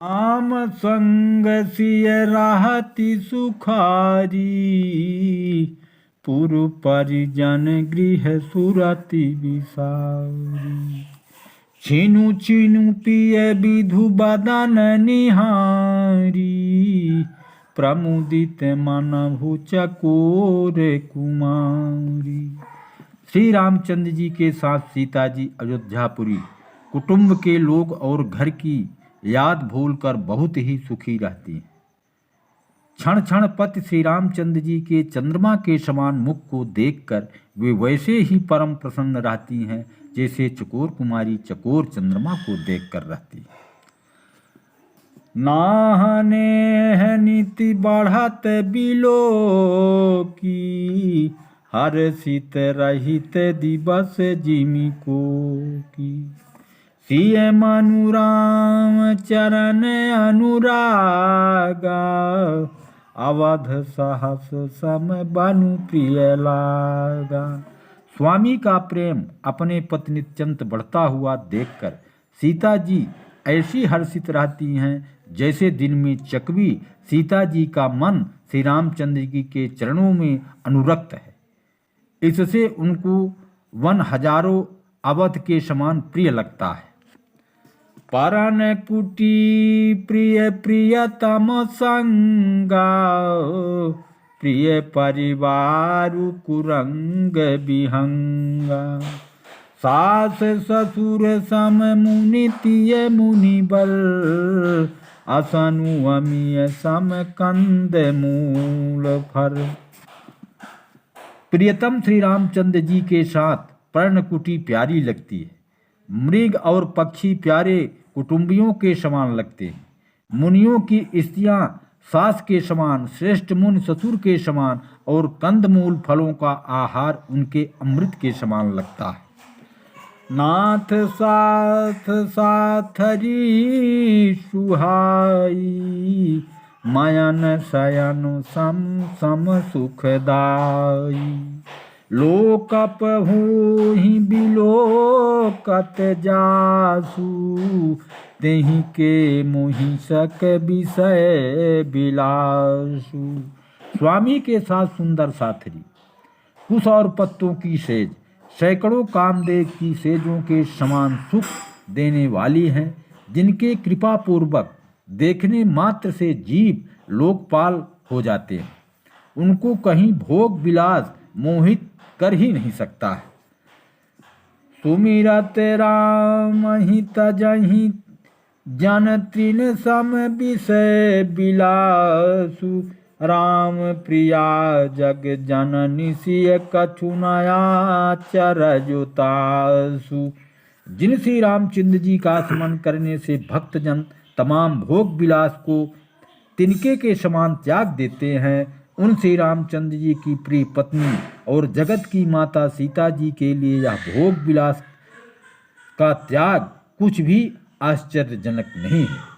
आम संग सिय राहति सुखारी, पुर परिजन गृह सुरति विसारी। छिनु छिनु पिय विधु बदन निहारी, प्रमुदित मन भु चकोर कुमारी। श्री रामचंद्र जी के साथ सीता जी अयोध्यापुरी कुटुंब के लोग और घर की याद भूलकर बहुत ही सुखी रहती हैं। क्षण क्षण पति श्री रामचंद्र जी के चंद्रमा के समान मुख को देखकर वे वैसे ही परम प्रसन्न रहती हैं जैसे चकोर कुमारी चकोर चंद्रमा को देखकर रहती है। नाहने है नीति बढ़त बिलो की, हर सित रहित दिवस जिमि को की। सिय मनु राम चरण अनुरागा, अवध सहस सम बनु प्रिय लागा। स्वामी का प्रेम अपने पत्नी अत्यंत बढ़ता हुआ देखकर सीता जी ऐसी हर्षित रहती हैं जैसे दिन में चकवी सीता जी का मन श्री रामचंद्र जी के चरणों में अनुरक्त है। इससे उनको वन हजारों अवध के समान प्रिय लगता है। परन कुटी प्रिय प्रियतम संगा, प्रिय परिवार कुरंग विहंगा। सास ससुर सम मुनि तिय मुनि बर, असनु अमिय सम कंद मूल फर। प्रियतम श्री रामचंद्र जी के साथ पर्णकुटी प्यारी लगती है। मृग और पक्षी प्यारे कुटुंबियों के समान लगते हैं। मुनियों की स्त्रियां सास के समान, श्रेष्ठ मुनि ससुर के समान और कंदमूल फलों का आहार उनके अमृत के समान लगता है। नाथ साथ साथरी सुहाई, मयन शयन सम सम सुखदाई। लोकप होहि बिलोकत जासु, तेहि के मोहि सक विषय बिलासु। स्वामी के साथ सुंदर साथरी, कुश और पत्तों की सेज, सैकड़ों कामदेव की सेजों के समान सुख देने वाली हैं, जिनके कृपा पूर्वक देखने मात्र से जीव लोकपाल हो जाते हैं। उनको कहीं भोग विलास मोहित कर ही नहीं सकता है। सुमिरत राम ही तजहि जन तृण सम विषय बिलासु। राम प्रिया जग जननी सिय कछु नया चरजुतासु। जिन श्री रामचंद्र जी का स्मरण करने से भक्तजन तमाम भोग विलास को तिनके के समान त्याग देते हैं, उन श्री रामचंद्र जी की प्रिय पत्नी और जगत की माता सीता जी के लिए यह भोग विलास का त्याग कुछ भी आश्चर्यजनक नहीं है।